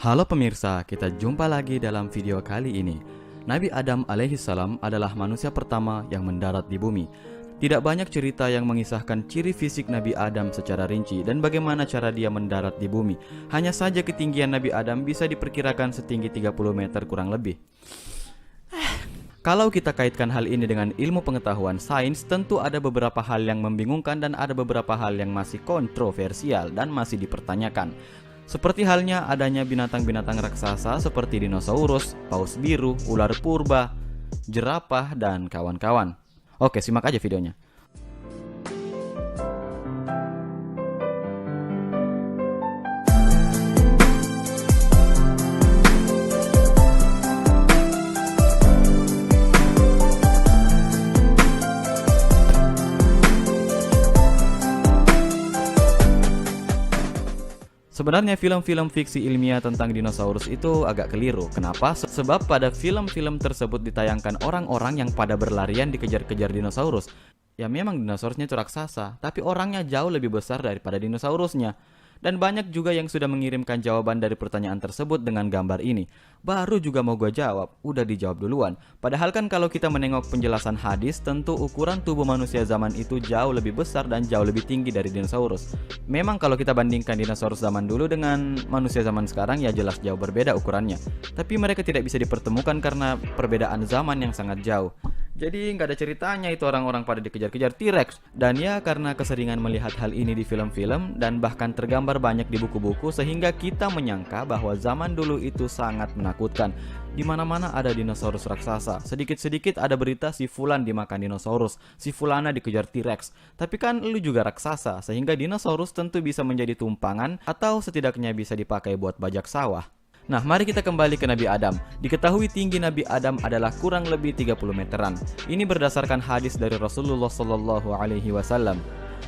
Halo pemirsa, kita jumpa lagi dalam video kali ini. Nabi Adam alaihissalam adalah manusia pertama yang mendarat di bumi. Tidak banyak cerita yang mengisahkan ciri fisik Nabi Adam secara rinci dan bagaimana cara dia mendarat di bumi. Hanya saja ketinggian Nabi Adam bisa diperkirakan setinggi 30 meter kurang lebih. Kalau kita kaitkan hal ini dengan ilmu pengetahuan sains, tentu ada beberapa hal yang membingungkan dan ada beberapa hal yang masih kontroversial dan masih dipertanyakan. Seperti halnya adanya binatang-binatang raksasa seperti dinosaurus, paus biru, ular purba, jerapah, dan kawan-kawan. Oke, simak aja videonya. Sebenarnya film-film fiksi ilmiah tentang dinosaurus itu agak keliru. Kenapa? Sebab pada film-film tersebut ditayangkan orang-orang yang pada berlarian dikejar-kejar dinosaurus. Ya memang dinosaurusnya itu raksasa, tapi orangnya jauh lebih besar daripada dinosaurusnya. Dan banyak juga yang sudah mengirimkan jawaban dari pertanyaan tersebut dengan gambar ini. Baru juga mau gue jawab, udah dijawab duluan. Padahal kan kalau kita menengok penjelasan hadis, tentu ukuran tubuh manusia zaman itu jauh lebih besar dan jauh lebih tinggi dari dinosaurus. Memang kalau kita bandingkan dinosaurus zaman dulu dengan manusia zaman sekarang, ya jelas jauh berbeda ukurannya. Tapi mereka tidak bisa dipertemukan karena perbedaan zaman yang sangat jauh. Jadi nggak ada ceritanya itu orang-orang pada dikejar-kejar T-Rex. Dan ya karena keseringan melihat hal ini di film-film dan bahkan tergambar banyak di buku-buku, sehingga kita menyangka bahwa zaman dulu itu sangat menakutkan. Di mana-mana ada dinosaurus raksasa. Sedikit-sedikit ada berita si Fulan dimakan dinosaurus, si Fulana dikejar T-Rex. Tapi kan lu juga raksasa, sehingga dinosaurus tentu bisa menjadi tumpangan atau setidaknya bisa dipakai buat bajak sawah. Nah, mari kita kembali ke Nabi Adam. Diketahui tinggi Nabi Adam adalah kurang lebih 30 meteran. Ini berdasarkan hadis dari Rasulullah Shallallahu Alaihi Wasallam.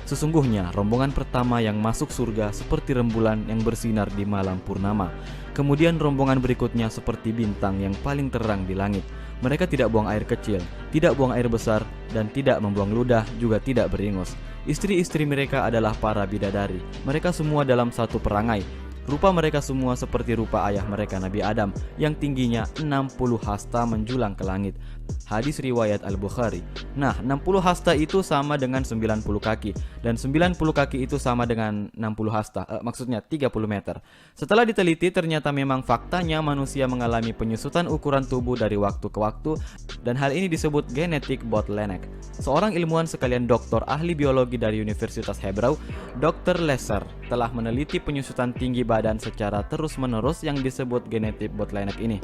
Sesungguhnya rombongan pertama yang masuk surga seperti rembulan yang bersinar di malam purnama. Kemudian rombongan berikutnya seperti bintang yang paling terang di langit. Mereka tidak buang air kecil, tidak buang air besar, dan tidak membuang ludah, juga tidak beringus. Istri-istri mereka adalah para bidadari. Mereka semua dalam satu perangai. Rupa mereka semua seperti rupa ayah mereka Nabi Adam yang tingginya 60 hasta menjulang ke langit. Hadis riwayat Al-Bukhari. Nah, 60 hasta itu sama dengan 90 kaki dan 90 kaki itu sama dengan 60 hasta, maksudnya 30 meter. Setelah diteliti ternyata memang faktanya manusia mengalami penyusutan ukuran tubuh dari waktu ke waktu dan hal ini disebut genetic bottleneck. Seorang ilmuwan sekalian doktor ahli biologi dari Universitas Hebrew, Dr. Lesser, telah meneliti penyusutan tinggi badan secara terus-menerus yang disebut genetic bottleneck ini.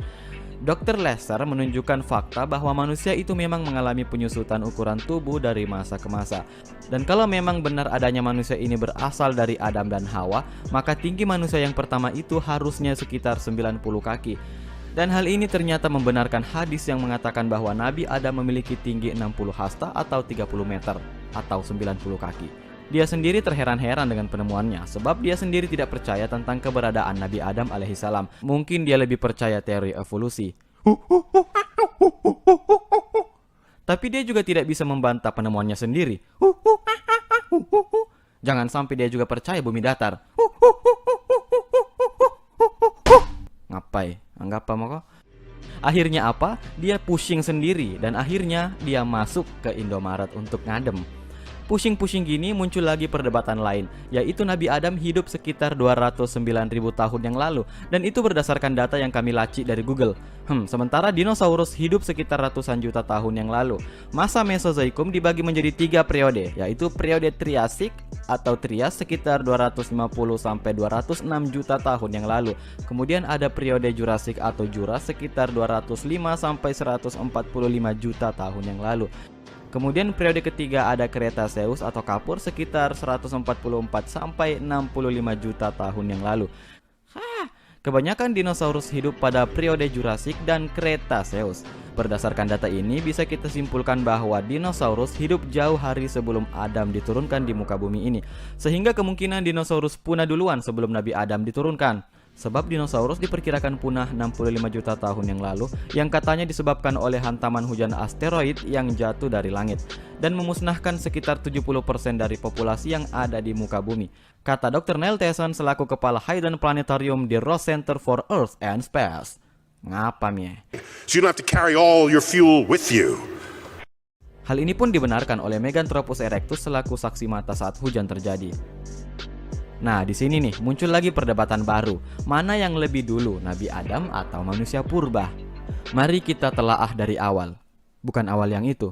Dr. Lesser menunjukkan fakta bahwa manusia itu memang mengalami penyusutan ukuran tubuh dari masa ke masa. Dan kalau memang benar adanya manusia ini berasal dari Adam dan Hawa, maka tinggi manusia yang pertama itu harusnya sekitar 90 kaki. Dan hal ini ternyata membenarkan hadis yang mengatakan bahwa Nabi Adam memiliki tinggi 60 hasta atau 30 meter atau 90 kaki. Dia sendiri terheran-heran dengan penemuannya, sebab dia sendiri tidak percaya tentang keberadaan Nabi Adam alaihissalam. Mungkin dia lebih percaya teori evolusi. Tapi dia juga tidak bisa membantah penemuannya sendiri. Jangan sampai dia juga percaya bumi datar. Ngapai? Anggap apa mau? Akhirnya apa? Dia pusing sendiri dan akhirnya dia masuk ke Indomaret untuk ngadem. Pusing-pusing gini muncul lagi perdebatan lain, yaitu Nabi Adam hidup sekitar 209.000 tahun yang lalu, dan itu berdasarkan data yang kami lacik dari Google. Sementara dinosaurus hidup sekitar ratusan juta tahun yang lalu. Masa Mesozoikum dibagi menjadi 3 periode, yaitu periode Triasik atau Trias sekitar 250 sampai 206 juta tahun yang lalu. Kemudian ada periode Jurassic atau Juras sekitar 205 sampai 145 juta tahun yang lalu. Kemudian periode ketiga ada Cretaceous atau Kapur sekitar 144 sampai 65 juta tahun yang lalu. Kebanyakan dinosaurus hidup pada periode Jurassic dan Cretaceous. Berdasarkan data ini bisa kita simpulkan bahwa dinosaurus hidup jauh hari sebelum Adam diturunkan di muka bumi ini. Sehingga kemungkinan dinosaurus punah duluan sebelum Nabi Adam diturunkan. Sebab dinosaurus diperkirakan punah 65 juta tahun yang lalu, yang katanya disebabkan oleh hantaman hujan asteroid yang jatuh dari langit dan memusnahkan sekitar 70% dari populasi yang ada di muka bumi, kata Dr. Neil Tyson selaku kepala Hayden Planetarium di Ross Center for Earth and Space. Ngapa mie? So you don't have to carry all your fuel with you. Hal ini pun dibenarkan oleh Meganthropus erectus selaku saksi mata saat hujan terjadi. Nah, di sini nih muncul lagi perdebatan baru. Mana yang lebih dulu, Nabi Adam atau manusia purba? Mari kita telaah dari awal. Bukan awal yang itu.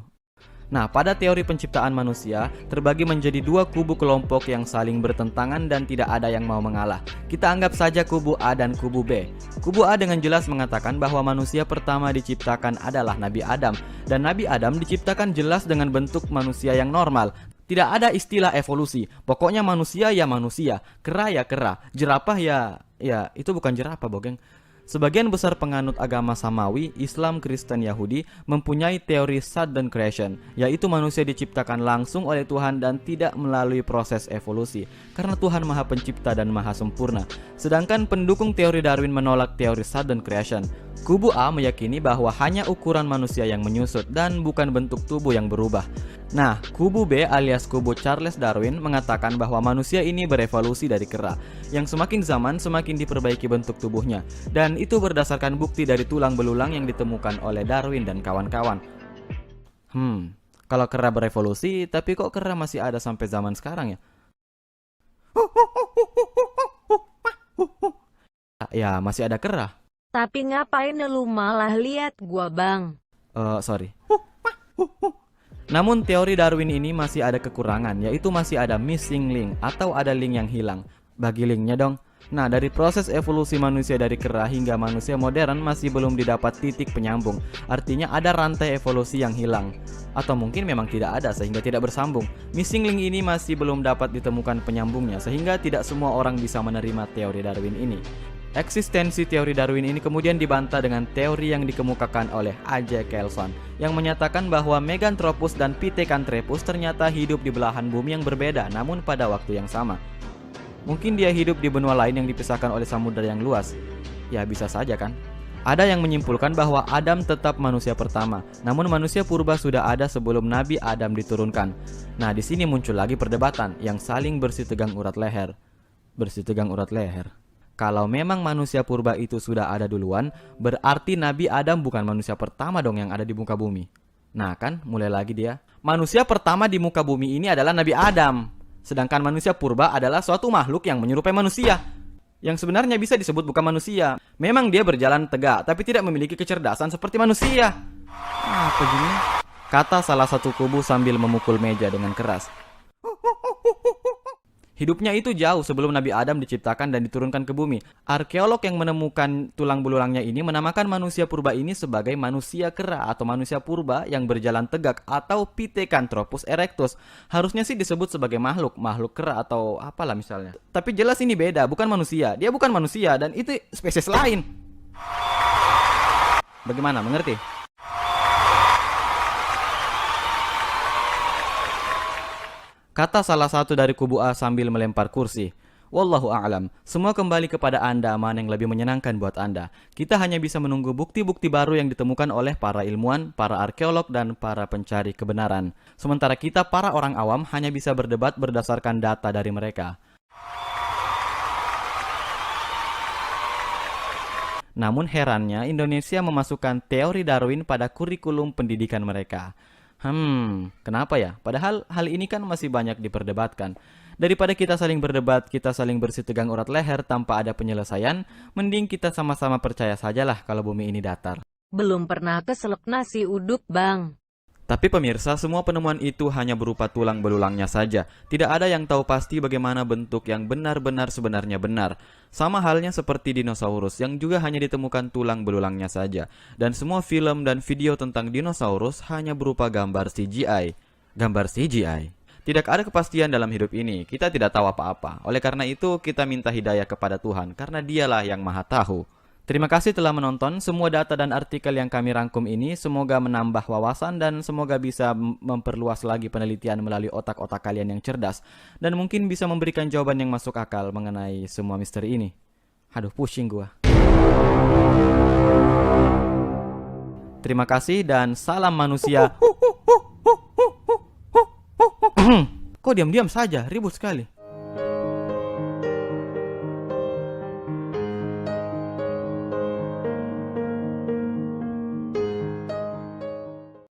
Nah, pada teori penciptaan manusia terbagi menjadi dua kubu kelompok yang saling bertentangan dan tidak ada yang mau mengalah. Kita anggap saja kubu A dan kubu B. Kubu A dengan jelas mengatakan bahwa manusia pertama diciptakan adalah Nabi Adam, dan Nabi Adam diciptakan jelas dengan bentuk manusia yang normal. Tidak ada istilah evolusi. Pokoknya manusia ya manusia, kera ya kera, jerapah ya itu bukan jerapah, bogeng. Sebagian besar penganut agama Samawi, Islam, Kristen, Yahudi mempunyai teori sudden creation, yaitu manusia diciptakan langsung oleh Tuhan dan tidak melalui proses evolusi, karena Tuhan Maha Pencipta dan Maha Sempurna. Sedangkan pendukung teori Darwin menolak teori sudden creation. Kubu A meyakini bahwa hanya ukuran manusia yang menyusut dan bukan bentuk tubuh yang berubah. Nah, kubu B alias kubu Charles Darwin mengatakan bahwa manusia ini berevolusi dari kera, yang semakin zaman semakin diperbaiki bentuk tubuhnya, dan itu berdasarkan bukti dari tulang belulang yang ditemukan oleh Darwin dan kawan-kawan. Kalau kera berevolusi, tapi kok kera masih ada sampai zaman sekarang ya? Ya, masih ada kera. Tapi ngapain lu malah lihat gua, Bang? Sorry. Namun teori Darwin ini masih ada kekurangan, yaitu masih ada missing link atau ada link yang hilang. Bagi linknya dong. Nah, dari proses evolusi manusia dari kera hingga manusia modern masih belum didapat titik penyambung. Artinya ada rantai evolusi yang hilang. Atau mungkin memang tidak ada sehingga tidak bersambung. Missing link ini masih belum dapat ditemukan penyambungnya sehingga tidak semua orang bisa menerima teori Darwin ini. Eksistensi teori Darwin ini kemudian dibantah dengan teori yang dikemukakan oleh A.J. Kelson yang menyatakan bahwa Meganthropus dan Pithecanthropus ternyata hidup di belahan bumi yang berbeda namun pada waktu yang sama. Mungkin dia hidup di benua lain yang dipisahkan oleh samudera yang luas. Ya bisa saja kan? Ada yang menyimpulkan bahwa Adam tetap manusia pertama, namun manusia purba sudah ada sebelum Nabi Adam diturunkan. Nah, di sini muncul lagi perdebatan yang saling bersitegang urat leher. Bersitegang urat leher. Kalau memang manusia purba itu sudah ada duluan, berarti Nabi Adam bukan manusia pertama dong yang ada di muka bumi. Nah kan, mulai lagi dia. Manusia pertama di muka bumi ini adalah Nabi Adam. Sedangkan manusia purba adalah suatu makhluk yang menyerupai manusia, yang sebenarnya bisa disebut bukan manusia. Memang dia berjalan tegak, tapi tidak memiliki kecerdasan seperti manusia. Apa gini? Kata salah satu kubu sambil memukul meja dengan keras. Hidupnya itu jauh sebelum Nabi Adam diciptakan dan diturunkan ke bumi. Arkeolog yang menemukan tulang belulangnya ini menamakan manusia purba ini sebagai manusia kera atau manusia purba yang berjalan tegak atau Pithecanthropus erectus. Harusnya sih disebut sebagai makhluk kera atau apalah misalnya. Tapi jelas ini beda, bukan manusia. Dia bukan manusia dan itu spesies lain. Bagaimana, mengerti? Kata salah satu dari kubu A sambil melempar kursi. Wallahu a'lam. Semua kembali kepada Anda mana yang lebih menyenangkan buat Anda. Kita hanya bisa menunggu bukti-bukti baru yang ditemukan oleh para ilmuwan, para arkeolog, dan para pencari kebenaran. Sementara kita para orang awam hanya bisa berdebat berdasarkan data dari mereka. Namun herannya Indonesia memasukkan teori Darwin pada kurikulum pendidikan mereka. Kenapa ya? Padahal hal ini kan masih banyak diperdebatkan. Daripada kita saling berdebat, kita saling bersitegang urat leher tanpa ada penyelesaian, mending kita sama-sama percaya sajalah kalau bumi ini datar. Belum pernah keselak nasi uduk, Bang. Tapi pemirsa, semua penemuan itu hanya berupa tulang belulangnya saja. Tidak ada yang tahu pasti bagaimana bentuk yang benar-benar sebenarnya benar. Sama halnya seperti dinosaurus yang juga hanya ditemukan tulang belulangnya saja. Dan semua film dan video tentang dinosaurus hanya berupa gambar CGI. Gambar CGI. Tidak ada kepastian dalam hidup ini. Kita tidak tahu apa-apa. Oleh karena itu, kita minta hidayah kepada Tuhan karena Dialah yang Maha Tahu. Terima kasih telah menonton. Semua data dan artikel yang kami rangkum ini semoga menambah wawasan dan semoga bisa memperluas lagi penelitian melalui otak-otak kalian yang cerdas dan mungkin bisa memberikan jawaban yang masuk akal mengenai semua misteri ini. Aduh, pusing gua. Terima kasih dan salam manusia. Kok diam-diam saja? Ribut sekali.